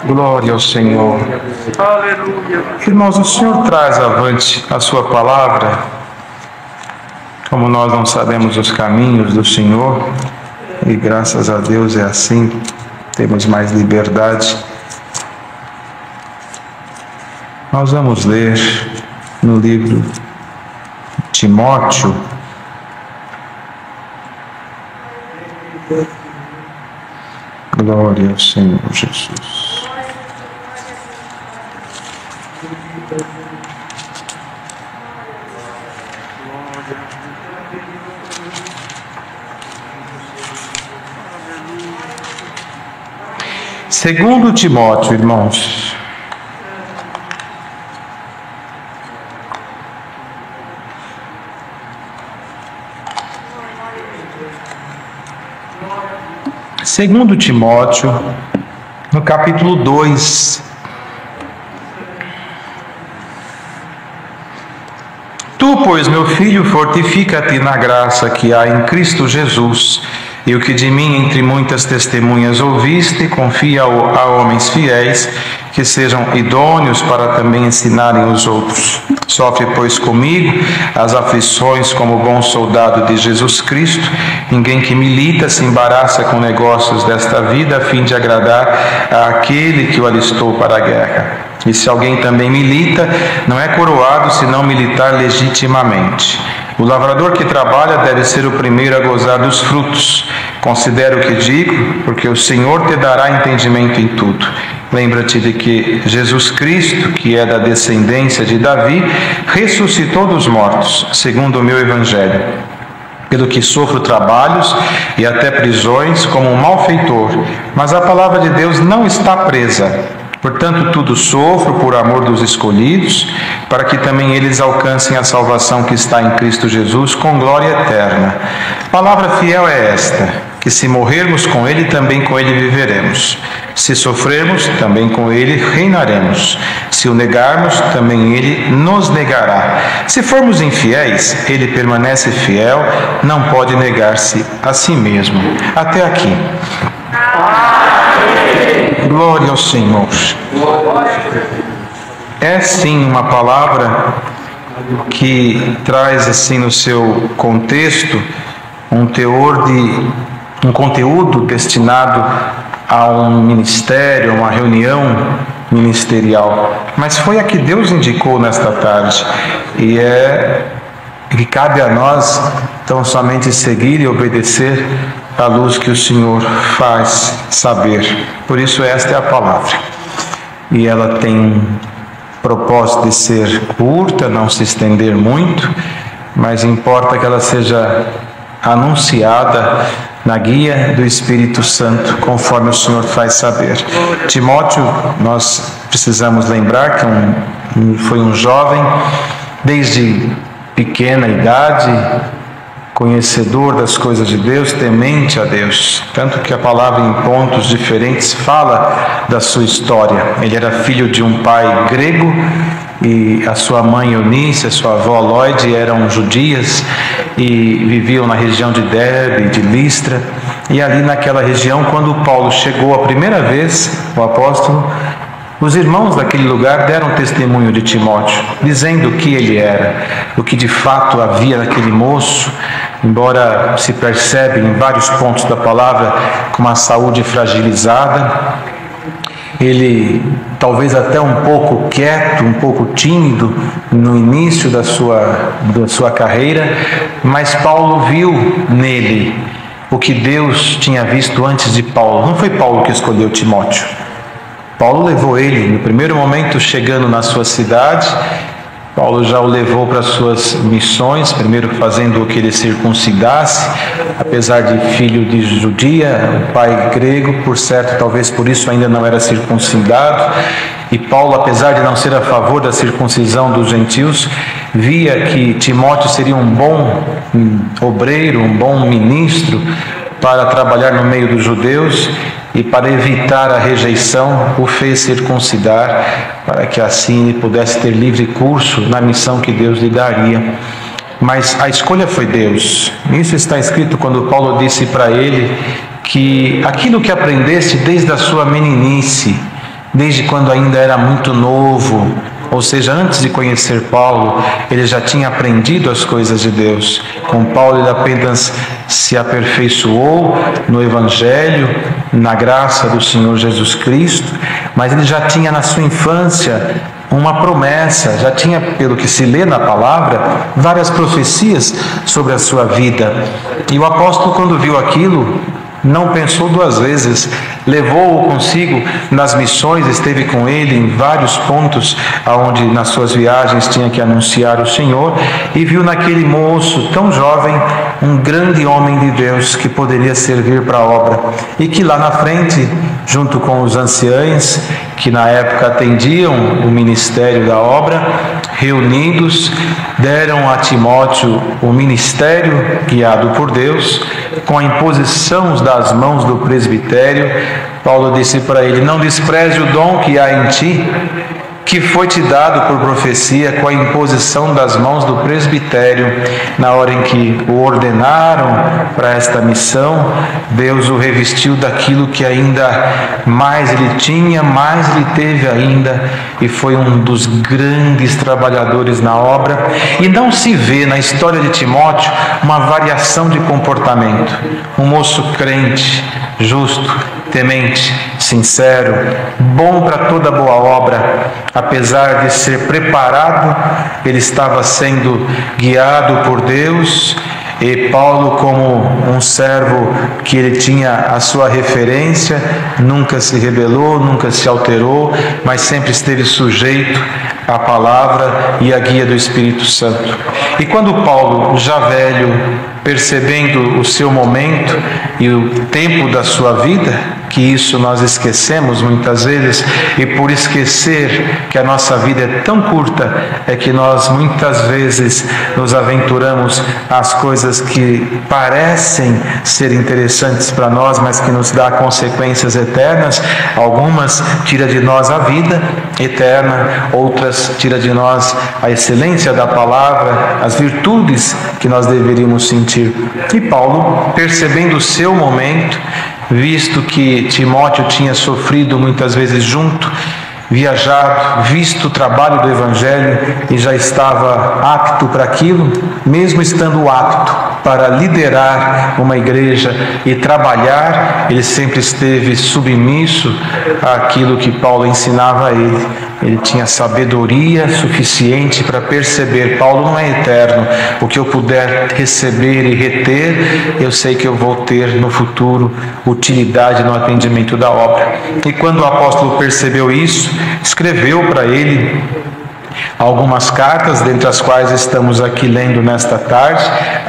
Glória ao Senhor. Aleluia. Irmãos, o Senhor traz avante a sua palavra. Como nós não sabemos os caminhos do Senhor, e graças a Deus é assim, temos mais liberdade. Nós vamos ler no livro de Timóteo, glória ao Senhor Jesus. Segundo Timóteo, irmãos. Segundo Timóteo, no capítulo 2. Tu, pois, meu filho, fortifica-te na graça que há em Cristo Jesus, e o que de mim entre muitas testemunhas ouviste, confia a homens fiéis, que sejam idôneos para também ensinarem os outros. Sofre, pois, comigo as aflições como bom soldado de Jesus Cristo. Ninguém que milita se embaraça com negócios desta vida, a fim de agradar àquele que o alistou para a guerra. E se alguém também milita, não é coroado se não militar legitimamente. O lavrador que trabalha deve ser o primeiro a gozar dos frutos. Considera o que digo, porque o Senhor te dará entendimento em tudo. Lembra-te de que Jesus Cristo, que é da descendência de Davi, ressuscitou dos mortos, segundo o meu evangelho. Pelo que sofro trabalhos e até prisões como um malfeitor, mas a palavra de Deus não está presa. Portanto, tudo sofro por amor dos escolhidos, para que também eles alcancem a salvação que está em Cristo Jesus com glória eterna. Palavra fiel é esta, que se morrermos com Ele, também com Ele viveremos. Se sofrermos, também com Ele reinaremos. Se o negarmos, também Ele nos negará. Se formos infiéis, Ele permanece fiel, não pode negar-se a si mesmo. Até aqui. Glória ao Senhor. É sim uma palavra que traz assim no seu contexto um teor de um conteúdo destinado a um ministério, a uma reunião ministerial, mas foi a que Deus indicou nesta tarde e que cabe a nós tão somente seguir e obedecer à luz que o Senhor faz saber. Por isso esta é a palavra. E ela tem propósito de ser curta, não se estender muito, mas importa que ela seja anunciada na guia do Espírito Santo, conforme o Senhor faz saber. Timóteo, nós precisamos lembrar que foi um jovem, desde pequena idade, conhecedor das coisas de Deus, temente a Deus, tanto que a palavra em pontos diferentes fala da sua história. Ele era filho de um pai grego e a sua mãe Eunice, a sua avó Lloyd eram judias e viviam na região de Derbe, de Listra, e ali naquela região, quando Paulo chegou a primeira vez, o apóstolo, os irmãos daquele lugar deram testemunho de Timóteo, dizendo o que ele era, o que de fato havia naquele moço, embora se percebe em vários pontos da palavra com uma saúde fragilizada, ele talvez até um pouco quieto, um pouco tímido no início da sua carreira, mas Paulo viu nele o que Deus tinha visto antes de Paulo. Não foi Paulo que escolheu Timóteo. Paulo levou ele, no primeiro momento chegando na sua cidade, Paulo já o levou para suas missões, primeiro fazendo o que ele circuncidasse, apesar de filho de judia, o pai grego, por certo, talvez por isso ainda não era circuncidado, e Paulo, apesar de não ser a favor da circuncisão dos gentios, via que Timóteo seria um bom obreiro, um bom ministro para trabalhar no meio dos judeus, e para evitar a rejeição, o fez circuncidar, para que assim ele pudesse ter livre curso na missão que Deus lhe daria. Mas a escolha foi Deus. Isso está escrito quando Paulo disse para ele que aquilo que aprendeste desde a sua meninice, desde quando ainda era muito novo. Ou seja, antes de conhecer Paulo, ele já tinha aprendido as coisas de Deus. Com Paulo ele apenas se aperfeiçoou no Evangelho, na graça do Senhor Jesus Cristo, mas ele já tinha na sua infância uma promessa, já tinha, pelo que se lê na palavra, várias profecias sobre a sua vida. E o apóstolo, quando viu aquilo, não pensou duas vezes, levou-o consigo nas missões, esteve com ele em vários pontos onde nas suas viagens tinha que anunciar o Senhor, e viu naquele moço tão jovem um grande homem de Deus que poderia servir para a obra, e que lá na frente, junto com os anciãos que na época atendiam o ministério da obra, reunidos, deram a Timóteo o ministério guiado por Deus, com a imposição das mãos do presbitério. Paulo disse para ele: não despreze o dom que há em ti, que foi te dado por profecia, com a imposição das mãos do presbitério. Na hora em que o ordenaram para esta missão, Deus o revestiu daquilo que ainda mais ele tinha, mais ele teve ainda, e foi um dos grandes trabalhadores na obra. E não se vê na história de Timóteo uma variação de comportamento. Um moço crente, justo, temente, sincero, bom para toda boa obra. Apesar de ser preparado, ele estava sendo guiado por Deus, e Paulo, como um servo que ele tinha a sua referência, nunca se rebelou, nunca se alterou, mas sempre esteve sujeito à palavra e à guia do Espírito Santo. E quando Paulo, já velho, percebendo o seu momento e o tempo da sua vida, que isso nós esquecemos muitas vezes, e por esquecer que a nossa vida é tão curta, é que nós muitas vezes nos aventuramos às coisas que parecem ser interessantes para nós, mas que nos dá consequências eternas. Algumas tira de nós a vida eterna, outras tira de nós a excelência da palavra, as virtudes que nós deveríamos sentir. E Paulo, percebendo o seu momento, visto que Timóteo tinha sofrido muitas vezes junto, viajado, visto o trabalho do Evangelho e já estava apto para aquilo, mesmo estando apto para liderar uma igreja e trabalhar, ele sempre esteve submisso àquilo que Paulo ensinava a ele. Ele tinha sabedoria suficiente para perceber: Paulo não é eterno, o que eu puder receber e reter, eu sei que eu vou ter no futuro utilidade no atendimento da obra. E quando o apóstolo percebeu isso, escreveu para ele algumas cartas, dentre as quais estamos aqui lendo nesta tarde,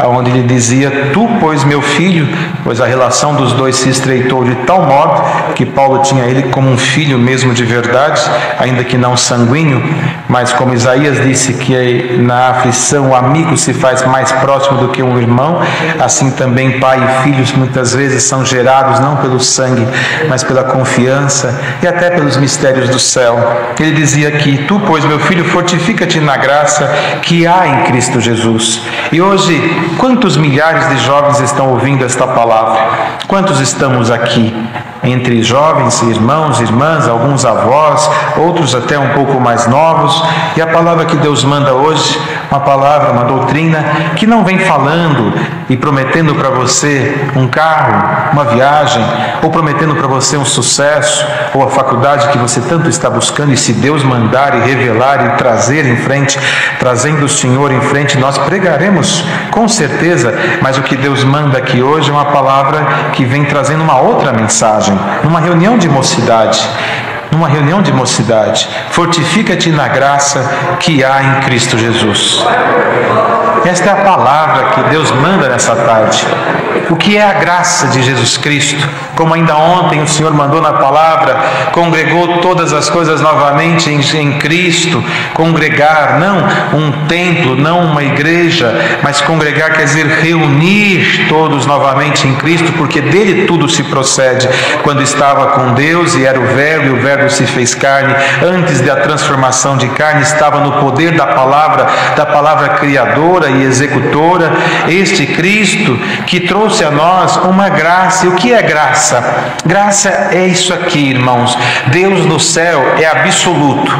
onde ele dizia: tu, pois, meu filho, pois a relação dos dois se estreitou de tal modo que Paulo tinha ele como um filho mesmo de verdade, ainda que não sanguíneo, mas como Isaías disse que na aflição o amigo se faz mais próximo do que um irmão, assim também pai e filhos muitas vezes são gerados não pelo sangue, mas pela confiança e até pelos mistérios do céu. Ele dizia aqui: tu, pois, meu filho, fortifica-te na graça que há em Cristo Jesus. E hoje, quantos milhares de jovens estão ouvindo esta palavra? Quantos estamos aqui? Entre jovens, irmãos, irmãs, alguns avós, outros até um pouco mais novos. E a palavra que Deus manda hoje, uma palavra, uma doutrina que não vem falando e prometendo para você um carro, uma viagem, ou prometendo para você um sucesso, ou a faculdade que você tanto está buscando. E se Deus mandar e revelar e trazer em frente, trazendo o Senhor em frente, nós pregaremos com certeza. Mas o que Deus manda aqui hoje é uma palavra que vem trazendo uma outra mensagem. Numa reunião de mocidade, fortifica-te na graça que há em Cristo Jesus. Esta é a palavra que Deus manda nessa tarde. O que é a graça de Jesus Cristo? Como ainda ontem o Senhor mandou na palavra, congregou todas as coisas novamente em Cristo. Congregar, não um templo, não uma igreja, mas congregar quer dizer reunir todos novamente em Cristo, porque dele tudo se procede. Quando estava com Deus e era o Verbo, e o Verbo Verbo se fez carne. Antes da transformação de carne, estava no poder da palavra criadora e executora. Este Cristo que trouxe a nós uma graça. E o que é graça? Graça é isso aqui, irmãos. Deus no céu é absoluto.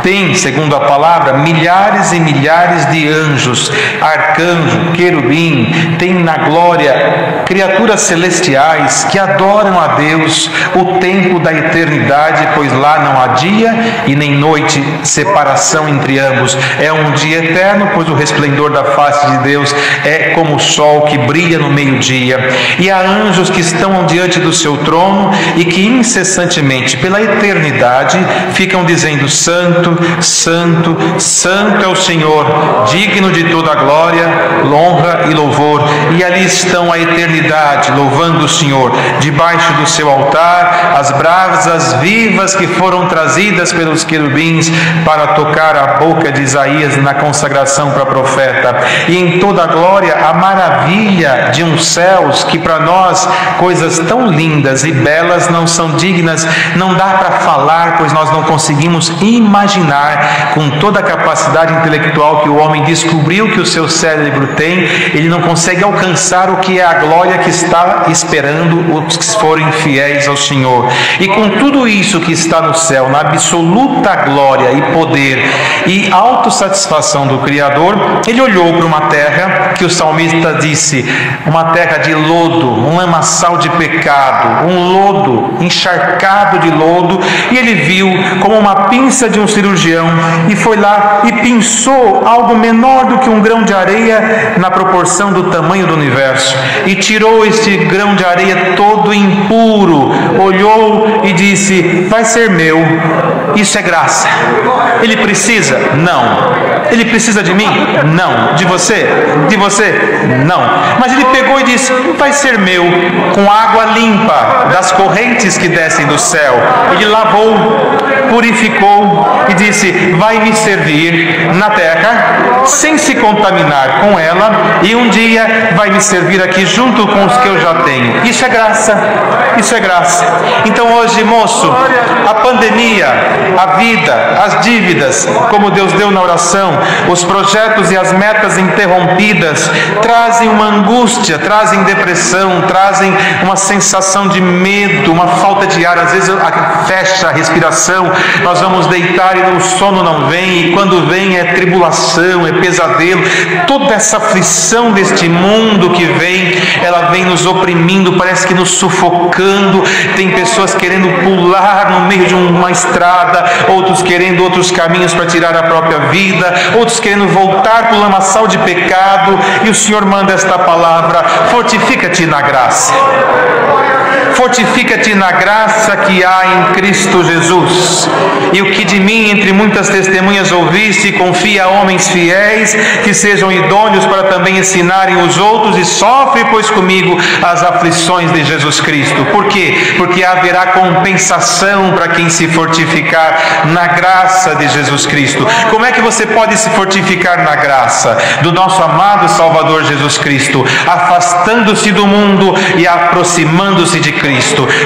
Tem, segundo a palavra, milhares e milhares de anjos, arcanjo, querubim. Tem na glória criaturas celestiais que adoram a Deus o tempo da eternidade, pois lá não há dia e nem noite, separação entre ambos. É um dia eterno, pois o resplendor da face de Deus é como o sol que brilha no meio-dia. E há anjos que estão diante do seu trono e que incessantemente, pela eternidade, ficam dizendo: Santo, Santo, Santo é o Senhor, digno de toda a glória, honra e louvor. E ali estão a eternidade, louvando o Senhor. Debaixo do seu altar, as brasas vivas que foram trazidas pelos querubins para tocar a boca de Isaías na consagração para profeta. E em toda a glória, a maravilha de uns céus que para nós, coisas tão lindas e belas, não são dignas, não dá para falar, pois nós não conseguimos imaginar, com toda a capacidade intelectual que o homem descobriu que o seu cérebro tem, ele não consegue alcançar o que é a glória que está esperando os que forem fiéis ao Senhor. E com tudo isso que está no céu, na absoluta glória e poder e autossatisfação do Criador, ele olhou para uma terra que o salmista disse, uma terra de lodo, um lamaçal de pecado, um lodo, encharcado de lodo, e ele viu como uma pinça de um cirurgião e foi lá e pinçou algo menor do que um grão de areia na proporção do tamanho do universo, e tirou este grão de areia todo impuro, olhou e disse: vai ser meu. Isso é graça. Ele precisa? Não. Ele precisa de mim? Não. De você? De você? Não. Mas ele pegou e disse: vai ser meu, com água limpa das correntes que descem do céu. Ele lavou, purificou e disse: vai me servir na terra sem se contaminar com ela, e um dia vai me servir aqui junto com os que eu já tenho. Isso é graça. Isso é graça. Então hoje, moço, a pandemia, a vida, as dívidas, como Deus deu na oração, os projetos e as metas interrompidas trazem uma angústia, trazem depressão, trazem uma sensação de medo, uma falta de ar. Às vezes fecha a respiração, nós vamos deitar e o sono não vem, e quando vem é tribulação, é pesadelo. Toda essa aflição deste mundo que vem, ela vem nos oprimindo, parece que nos sufocando. Tem pessoas querendo pular no meio de uma estrada, outros querendo outros caminhos para tirar a própria vida, outros querendo voltar para o lamaçal de pecado. E o Senhor manda esta palavra: fortifica-te na graça. Fortifica-te na graça que há em Cristo Jesus. E o que de mim, entre muitas testemunhas, ouviste, confia a homens fiéis, que sejam idôneos para também ensinarem os outros, e sofre, pois, comigo as aflições de Jesus Cristo. Por quê? Porque haverá compensação para quem se fortificar na graça de Jesus Cristo. Como é que você pode se fortificar na graça do nosso amado Salvador Jesus Cristo? Afastando-se do mundo e aproximando-se de Cristo.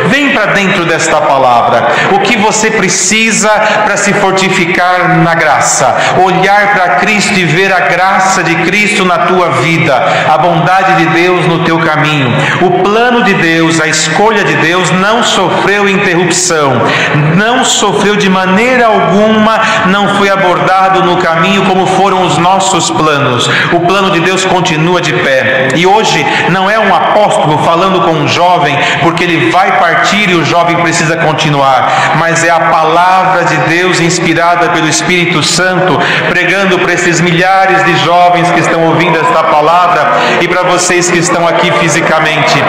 Vem para dentro desta palavra. O que você precisa para se fortificar na graça? Olhar para Cristo e ver a graça de Cristo na tua vida, a bondade de Deus no teu caminho. O plano de Deus, a escolha de Deus não sofreu interrupção, não sofreu de maneira alguma, não foi abordado no caminho como foram os nossos planos. O plano de Deus continua de pé. E hoje não é um apóstolo falando com um jovem porque ele vai partir e o jovem precisa continuar, mas é a palavra de Deus inspirada pelo Espírito Santo, pregando para esses milhares de jovens que estão ouvindo esta palavra e para vocês que estão aqui fisicamente.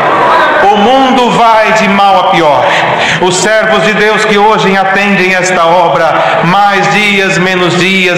O mundo vai de mal a pior. Os servos de Deus que hoje atendem esta obra, mais dias,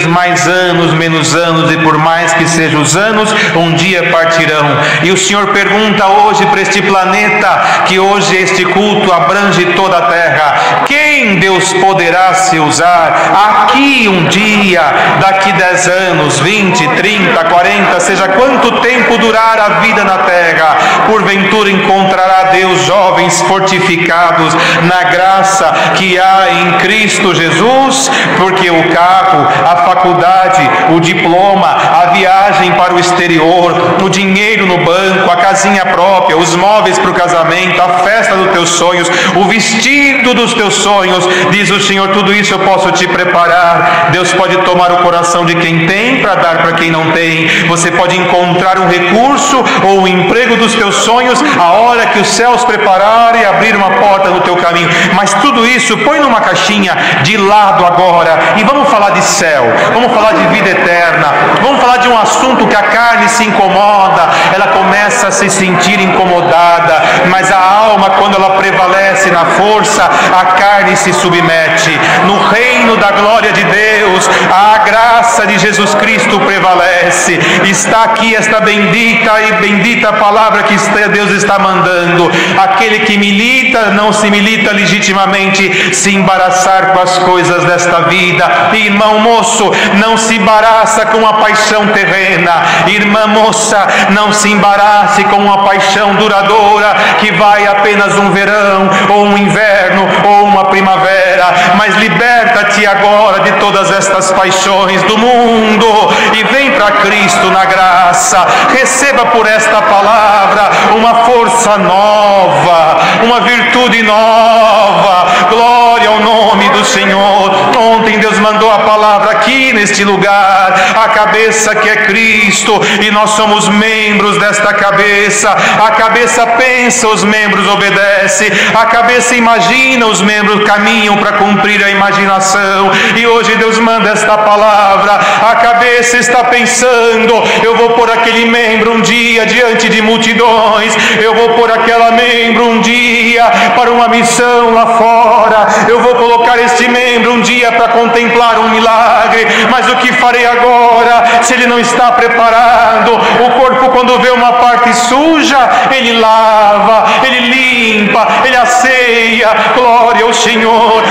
mais anos, menos anos, e por mais que sejam os anos, um dia partirão. E o Senhor pergunta hoje para este planeta, que hoje hoje este culto abrange toda a terra. Quem Deus poderá se usar aqui um dia, daqui 10 anos, 20, 30, 40, seja quanto tempo durar a vida na terra, porventura encontrará Deus jovens fortificados na graça que há em Cristo Jesus? Porque o carro, a faculdade, o diploma, a viagem para o exterior, o dinheiro no banco, a casinha própria, os móveis para o casamento, a festa dos teus sonhos, o vestido dos teus sonhos, diz o Senhor, tudo isso eu posso te preparar. Deus pode tomar o coração de quem tem para dar para quem não tem. Você pode encontrar um recurso ou o emprego dos teus sonhos a hora que os céus prepararem e abrir uma porta no teu caminho. Mas tudo isso põe numa caixinha de lado agora e vamos falar de céu, vamos falar de vida eterna, vamos falar de um assunto que a carne se incomoda, ela começa a se sentir incomodada, mas a alma, quando ela prevalece na força, a carne se submete. No reino da glória de Deus, a graça de Jesus Cristo prevalece. Está aqui esta bendita palavra que Deus está mandando. Aquele que milita, não se milita legitimamente, se embaraçar com as coisas desta vida. Irmão moço, não se embaraça com a paixão terrena. Irmã moça, não se embarace com uma paixão duradoura que vai apenas um verão, ou um inverno, ou uma primavera. Mas liberta-te agora de todas estas paixões do mundo e vem para Cristo na graça. Receba por esta palavra uma força nova, uma virtude nova. Glória ao nome do Senhor. Ontem Deus mandou a palavra aqui neste lugar, a cabeça que é Cristo, e nós somos membros desta cabeça. A cabeça pensa, os membros obedecem. A cabeça imagina, os membros caminham para cumprir a imaginação. E hoje Deus manda esta palavra. A cabeça está pensando: eu vou pôr aquele membro um dia diante de multidões, eu vou pôr aquela membro um dia para uma missão lá fora, eu vou colocar este membro um dia para contemplar um milagre. Mas o que farei agora se ele não está preparado? O corpo, quando vê uma parte suja, ele lava, ele limpa, ele asseia. Glória ao Senhor.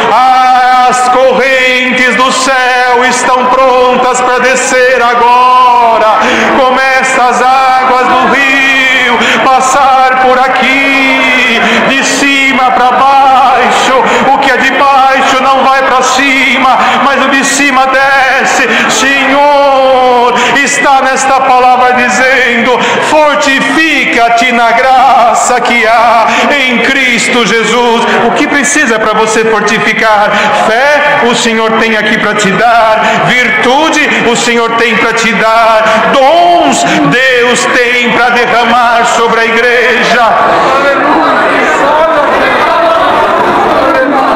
As correntes do céu estão prontas para descer agora. Começa as águas do rio passar por aqui, de cima para baixo. O que é de baixo não vai para cima, mas o de cima desce. Senhor, está nesta palavra dizendo: fortifica-te na graça que há em Cristo Jesus. O que precisa para você fortificar? Fé, o Senhor tem aqui para te dar. Virtude, o Senhor tem para te dar. Dons, Deus tem para derramar sobre a igreja.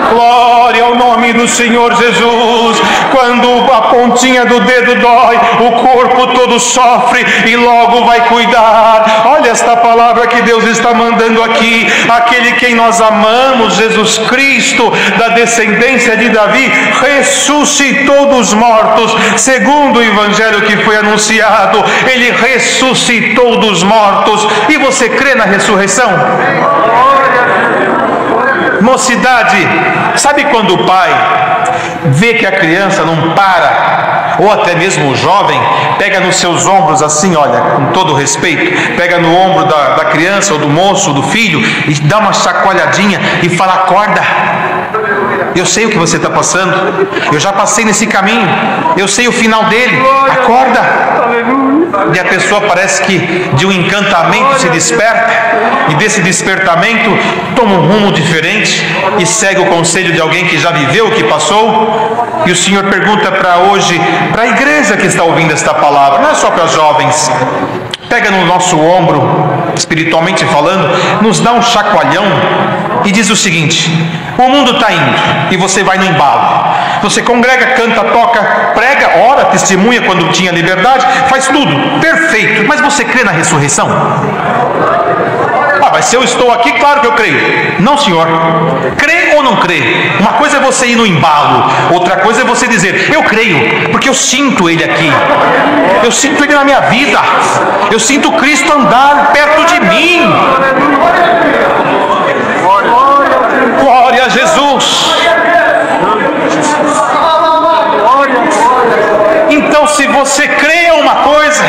Glória ao nome do Senhor Jesus. Quando a pontinha do dedo dói, o corpo todo sofre e logo vai cuidar. Olha esta palavra que Deus está mandando aqui. Aquele quem nós amamos, Jesus Cristo, da descendência de Davi, ressuscitou dos mortos, segundo o evangelho que foi anunciado. Ele ressuscitou dos mortos. E você crê na ressurreição? Mocidade, sabe quando o pai vê que a criança não para, ou até mesmo o jovem, pega nos seus ombros assim, olha, com todo respeito, pega no ombro da criança, ou do moço, ou do filho, e dá uma chacoalhadinha e fala: acorda, eu sei o que você está passando, eu já passei nesse caminho, eu sei o final dele, acorda. E a pessoa parece que de um encantamento se desperta, e desse despertamento toma um rumo diferente e segue o conselho de alguém que já viveu o que passou. E o Senhor pergunta para hoje, para a igreja que está ouvindo esta palavra, não é só para jovens, pega no nosso ombro, espiritualmente falando, nos dá um chacoalhão e diz o seguinte: o mundo está indo e você vai no embalo. Você congrega, canta, toca, prega, ora, testemunha quando tinha liberdade, faz tudo, perfeito. Mas você crê na ressurreição? mas se eu estou aqui, claro que eu creio. Não, senhor. Crê ou não crê? Uma coisa é você ir no embalo, outra coisa é você dizer, eu creio, porque eu sinto Ele aqui. Eu sinto Ele na minha vida. Eu sinto Cristo andar perto de mim. Glória a Jesus. Então, se você crê é uma coisa,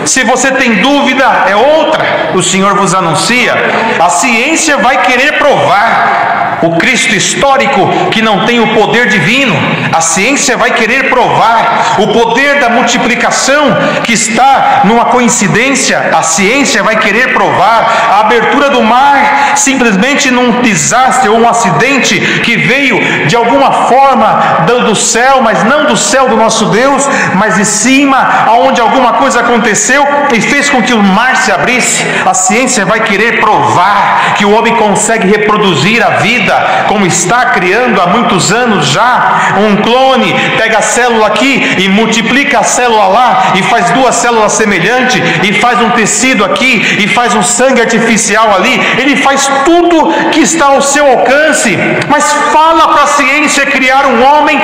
se você tem dúvida é outra. O Senhor vos anuncia, a ciência vai querer provar o Cristo histórico que não tem o poder divino. A ciência vai querer provar o poder da multiplicação que está numa coincidência. A ciência vai querer provar a abertura do mar simplesmente num desastre ou um acidente que veio de alguma forma do céu, mas não do céu do nosso Deus, mas de cima, aonde alguma coisa aconteceu e fez com que o mar se abrisse. A ciência vai querer provar que o homem consegue reproduzir a vida como está criando há muitos anos já. Um clone pega a célula aqui e multiplica a célula lá e faz duas células semelhantes e faz um tecido aqui e faz um sangue artificial ali. Ele faz tudo que está ao seu alcance, mas fala para a ciência criar um homem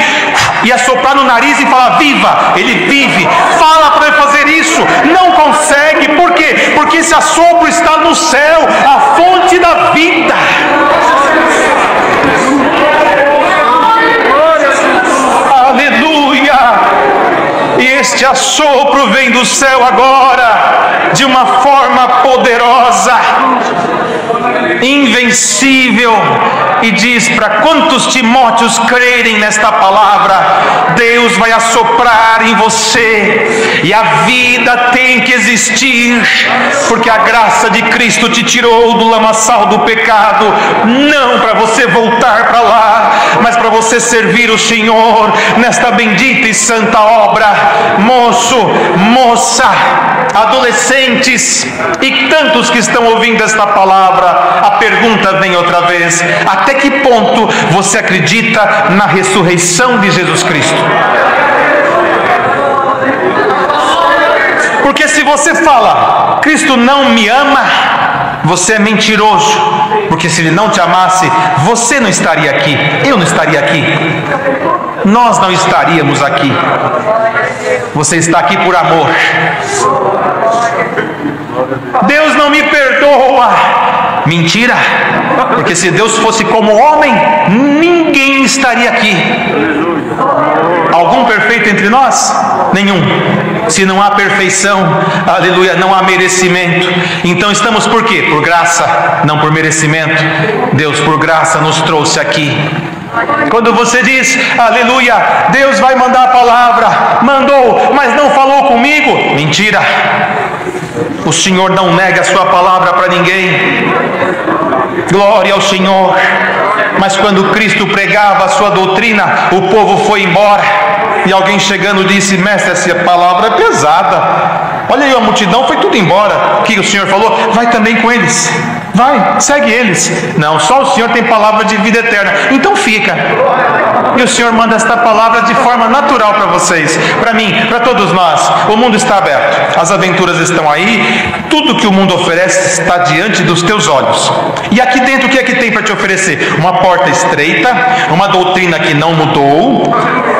e assoprar no nariz e falar viva, ele vive. Fala para ele fazer isso, não consegue. Por quê? Porque esse assopro está no céu, a fonte da vida. Aleluia! E este assopro vem do céu agora, de uma forma poderosa, invencível, e diz para quantos Timóteos crerem nesta palavra, Deus vai assoprar em você, e a vida tem que existir, porque a graça de Cristo te tirou do lamaçal do pecado, não para você voltar para lá, mas para você servir o Senhor nesta bendita e santa obra. Moço, moça, adolescentes e tantos que estão ouvindo esta palavra, a pergunta vem outra vez: até que ponto você acredita na ressurreição de Jesus Cristo? Porque se você fala, Cristo não me ama, você é mentiroso, porque se Ele não te amasse, você não estaria aqui, eu não estaria aqui, nós não estaríamos aqui. Você está aqui por amor. Deus não me perdoa. Mentira, porque se Deus fosse como homem, ninguém estaria aqui. Algum perfeito entre nós? Nenhum. Se não há perfeição, aleluia, não há merecimento. Então estamos por quê? Por graça, não por merecimento. Deus por graça nos trouxe aqui. Quando você diz, aleluia, Deus vai mandar a palavra, mandou, mas não falou comigo, mentira. O Senhor não nega a sua palavra para ninguém. Glória ao Senhor. Mas quando Cristo pregava a sua doutrina, o povo foi embora, e alguém chegando disse: mestre, essa palavra é pesada. Olha aí, a multidão foi tudo embora. O que o Senhor falou? Vai também com eles. Vai, segue eles. Não, só o Senhor tem palavra de vida eterna. Então fica. E o Senhor manda esta palavra de forma natural para vocês, para mim, para todos nós. O mundo está aberto, as aventuras estão aí, tudo que o mundo oferece está diante dos teus olhos. E aqui dentro o que é que tem para te oferecer? Uma porta estreita, uma doutrina que não mudou,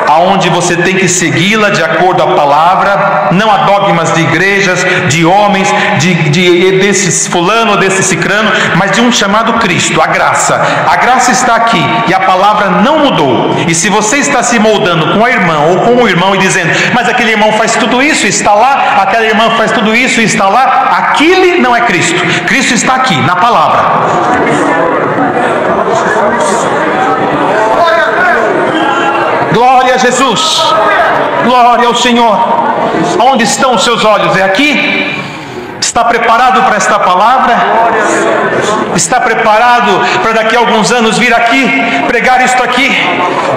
aonde você tem que segui-la de acordo à palavra. Não há dogmas de igrejas, de homens, desses fulano ou desse cicrano, mas de um chamado Cristo, a graça. A graça está aqui e a palavra não mudou. E se você está se moldando com a irmã ou com o irmão e dizendo: mas aquele irmão faz tudo isso e está lá, aquela irmã faz tudo isso e está lá, aquele não é Cristo. Cristo está aqui, na palavra. Glória a Jesus, glória ao Senhor. Onde estão os seus olhos? É aqui? Está preparado para esta palavra? Está preparado para daqui a alguns anos vir aqui, pregar isto aqui,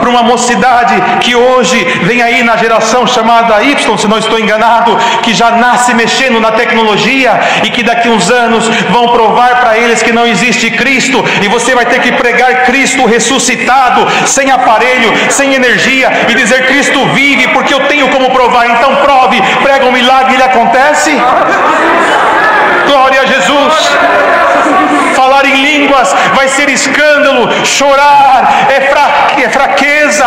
para uma mocidade que hoje vem aí na geração chamada Y, se não estou enganado, que já nasce mexendo na tecnologia e que daqui a uns anos vão provar para eles que não existe Cristo, e você vai ter que pregar Cristo ressuscitado, sem aparelho, sem energia, e dizer: Cristo vive, porque eu tenho como provar. Então prove, prega um milagre e ele acontece. Glória a Jesus. falar em línguas vai ser escândalo, chorar é fraqueza,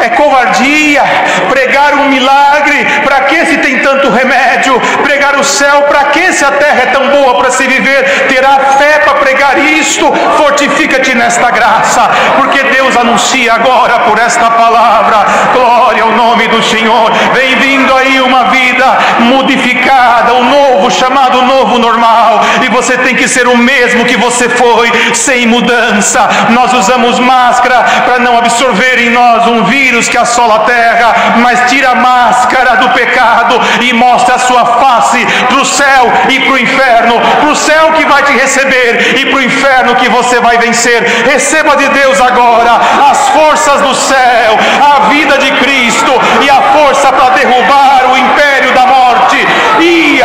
é covardia. Pregar um milagre, para que se tem tanto remédio? Pregar o céu, para que se a terra é tão boa para se viver? Terá fé para pregar isto? Fortifica-te nesta graça, porque Deus anuncia agora por esta palavra. Glória ao nome do Senhor. Vem vindo aí uma vida modificada, um novo, chamado novo normal, e você tem que ser o mesmo que você foi, sem mudança. Nós usamos máscara para não absorver em nós um vírus que assola a terra, mas tira a máscara do pecado e mostra a sua face para o céu e para o inferno. Para o céu que vai te receber e para o inferno que você vai vencer. Receba de Deus agora as forças do céu, a vida de Cristo e a força para derrubar o império da morte. E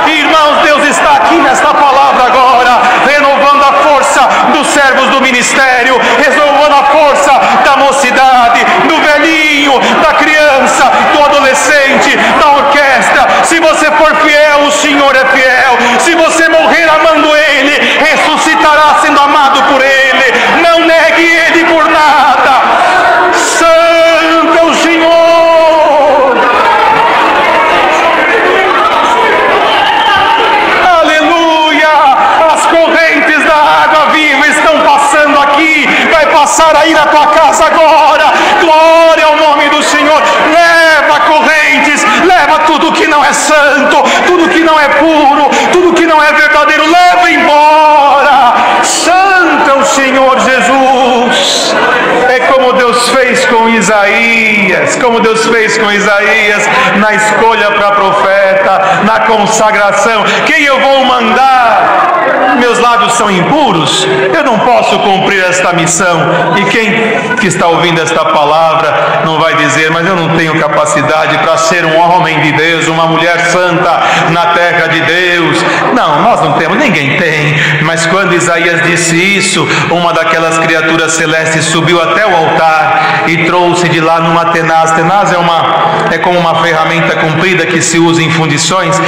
irmãos, Deus está aqui nesta palavra agora, renovando a força dos servos do ministério, renovando a força da mocidade, do velhinho, da criança, do adolescente, da orquestra. Se você for fiel, o Senhor é fiel. Se você morrer amando Ele, ressuscitará sendo amado por Ele. Não negue Ele por nada. Santo é o Senhor. Aleluia. As correntes da água viva estão passando aqui. Vai passar aí na tua casa agora. Glória ao nome do Senhor. Leva correntes, leva tudo que não é santo, tudo que não é puro, tudo que não é verdadeiro, leva embora. Santo é o Senhor Jesus. É como Deus fez com Isaías, como Deus fez com Isaías na escolha para profeta, na consagração. Quem eu vou mandar? Meus lábios são impuros, eu não posso cumprir esta missão. E quem que está ouvindo esta palavra não vai dizer, mas eu não tenho capacidade para ser um homem de Deus, uma mulher santa na terra de Deus. Não, nós não temos, ninguém tem. Mas quando Isaías disse isso, uma daquelas criaturas celestes subiu até o altar e trouxe de lá numa tenaz. Tenaz é como uma ferramenta comprida que se usa em fundições,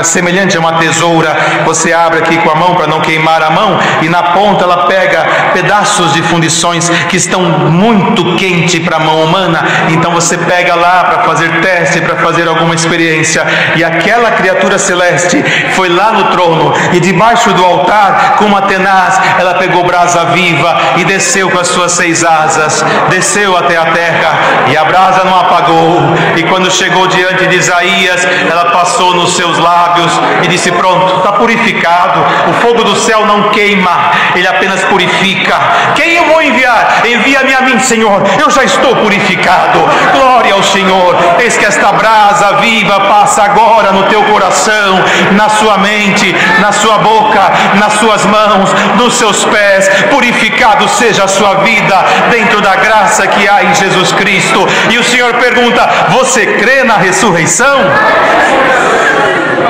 semelhante a uma tesoura. Você abre aqui com a mão para não queimar a mão, e na ponta ela pega pedaços de fundições que estão muito quentes para a mão humana. Então você pega lá para fazer teste, para fazer alguma experiência. E aquela criatura celeste foi lá no trono, e debaixo do altar, com uma tenaz, ela pegou brasa viva e desceu com as suas 6 asas, desceu até a terra, e a brasa não apagou. E quando chegou diante de Isaías, ela passou nos seus lábios e disse: pronto, está purificado. O fogo do céu não queima, ele apenas purifica. Quem eu vou enviar? Envia-me a mim, Senhor, eu já estou purificado. Glória ao Senhor. Eis que esta brasa viva passa agora no teu coração, na sua mente, na sua boca, nas suas mãos, nos seus pés. Purificado seja a sua vida dentro da graça que há em Jesus Cristo. E o Senhor pergunta: você crê na ressurreição?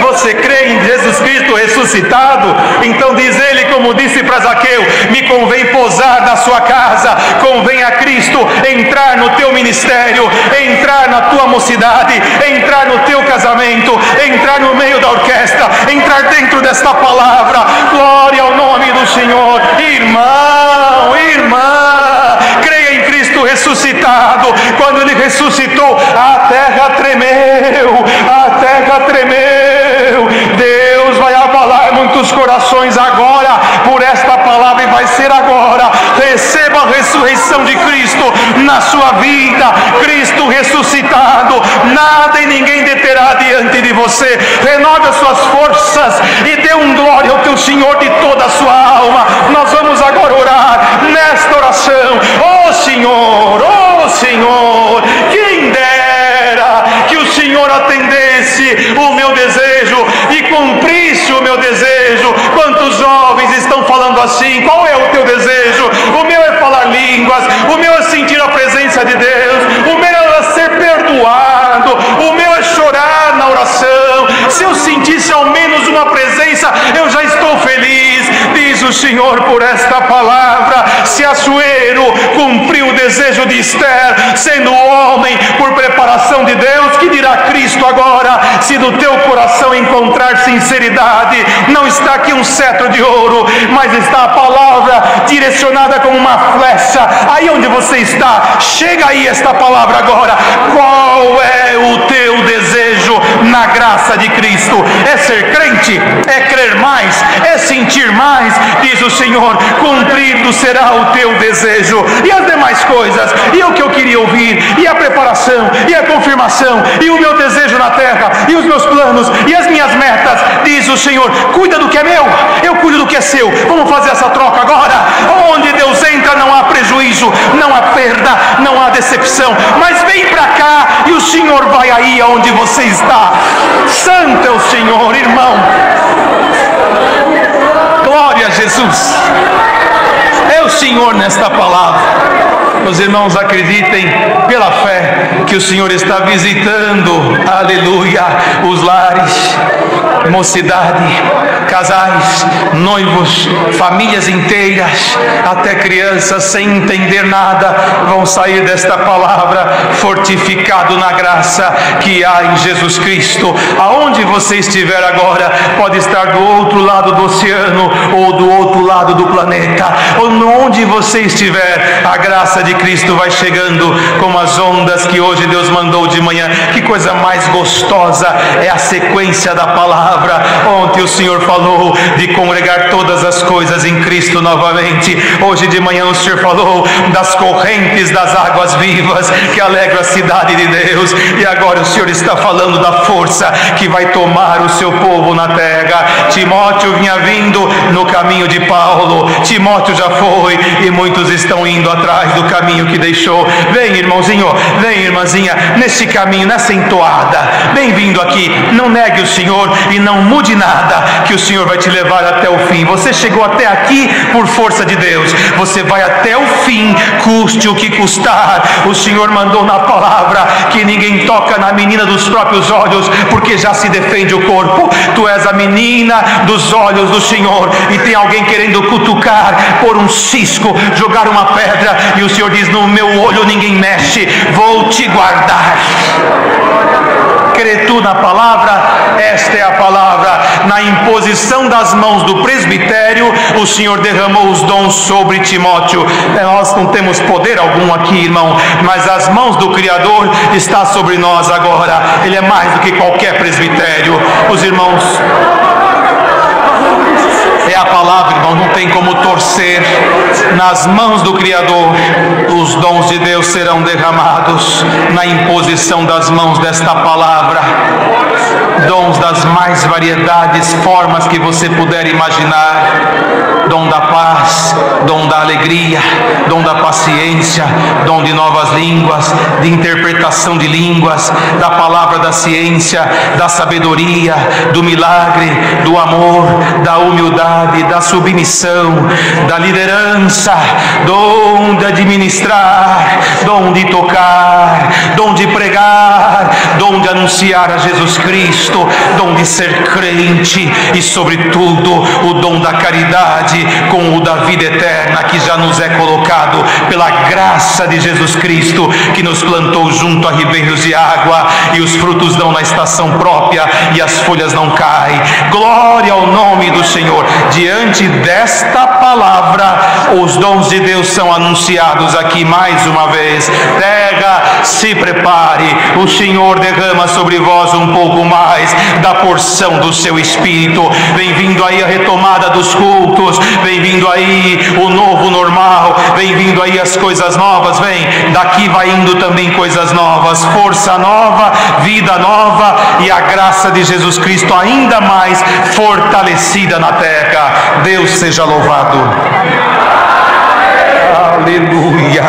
Você crê em Jesus Cristo ressuscitado? Então diz ele, como disse para Zaqueu: me convém pousar na sua casa. Convém a Cristo entrar no teu ministério, entrar na tua mocidade, entrar no teu casamento, entrar no meio da orquestra, entrar dentro desta palavra. Glória ao nome do Senhor. Irmão, irmã, creia em Cristo ressuscitado. Quando ele ressuscitou, a terra tremeu, a terra tremeu. Deus vai abalar muitos corações agora por esta palavra, e vai ser agora. Receba a ressurreição de Cristo na sua vida. Cristo ressuscitado, nada e ninguém deterá diante de você. Renove as suas forças e dê glória ao teu Senhor de toda a sua alma. Nós vamos agora orar nesta oração. Ó Senhor, quem dera que o Senhor atendesse o meu desejo e cumprisse o meu desejo. Quantos jovens estão falando assim? Qual é o teu desejo? O meu é falar línguas, o meu é sentir a presença de Deus, o meu é ser perdoado, o meu é chorar na oração. Se eu sentisse ao menos uma presença, eu já estou feliz. Diz o Senhor por esta palavra: se Assuero cumpriu o desejo de Esther, sendo homem por preparação de Deus, que dirá Cristo agora? agora, se do teu coração encontrar sinceridade, não está aqui um cetro de ouro, mas está a palavra direcionada como uma flecha. Aí onde você está, chega aí esta palavra agora. Qual é o teu desejo na graça de Cristo? É ser crente? É crer mais? É sentir mais? Diz o Senhor: cumprido será o teu desejo. E as demais coisas, e o que eu queria ouvir, e a preparação, e a confirmação, e o meu desejo na terra, e os meus planos, e as minhas metas, diz o Senhor: cuida do que é meu, eu cuido do que é seu. Vamos fazer essa troca agora. Onde Deus entra não há prejuízo, não há perda, não há decepção. Mas vem para cá e o Senhor vai aí aonde você está. Santo é o Senhor, irmão. Glória a Jesus. É o Senhor nesta palavra. Meus irmãos, acreditem pela fé que o Senhor está visitando, aleluia, os lares, mocidade, casais, noivos, famílias inteiras, até crianças sem entender nada, vão sair desta palavra fortificado na graça que há em Jesus Cristo. Aonde você estiver agora, pode estar do outro lado do oceano ou do outro lado do planeta, ou onde você estiver, a graça de Cristo vai chegando como as ondas que hoje Deus mandou de manhã. Que coisa mais gostosa é a sequência da palavra. Ontem o Senhor falou de congregar todas as coisas em Cristo novamente. Hoje de manhã o Senhor falou das correntes das águas vivas que alegram a cidade de Deus. E agora o Senhor está falando da força que vai tomar o seu povo na terra. Timóteo vinha vindo no caminho de Paulo. Timóteo já foi e muitos estão indo atrás do caminho que deixou. Vem, irmãozinho, vem, irmãzinha, nesse caminho, nessa entoada. Bem-vindo aqui. Não negue o Senhor e não mude nada, que o Senhor vai te levar até o fim. Você chegou até aqui por força de Deus. Você vai até o fim, custe o que custar. O Senhor mandou na palavra que ninguém toca na menina dos próprios olhos, porque já se defende o corpo. Tu és a menina dos olhos do Senhor, e tem alguém querendo cutucar, pôr um cisco, jogar uma pedra, e o Senhor diz: no meu olho ninguém mexe, vou te guardar. Crê tu na palavra? Esta é a palavra. Na imposição das mãos do presbitério, o Senhor derramou os dons sobre Timóteo. Nós não temos poder algum aqui, irmão, mas as mãos do Criador está sobre nós agora. Ele é mais do que qualquer presbitério. Os irmãos, é a palavra, irmão, não tem como torcer. Nas mãos do Criador, os dons de Deus serão derramados. Na imposição das mãos desta palavra, dons das mais variedades, formas que você puder imaginar. Dom da paz, dom da alegria, dom da paciência, dom de novas línguas, de interpretação de línguas, da palavra da ciência, da sabedoria, do milagre, do amor, da humildade, da submissão, da liderança, dom de administrar, dom de tocar, dom de pregar, dom de anunciar a Jesus Cristo, dom de ser crente e, sobretudo, o dom da caridade com o da vida eterna que já nos é colocado pela graça de Jesus Cristo, que nos plantou junto a ribeiros de água, e os frutos dão na estação própria e as folhas não caem. Glória ao nome do Senhor. Diante desta palavra, os dons de Deus são anunciados aqui mais uma vez. Pega, se prepare, o Senhor derrama sobre vós um pouco mais da porção do seu Espírito. Vem vindo aí a retomada dos cultos, vem vindo aí o novo normal, vem vindo aí as coisas novas. Vem, daqui vai indo também coisas novas, força nova, vida nova, e a graça de Jesus Cristo ainda mais fortalecida na terra. Deus seja louvado. Aleluia.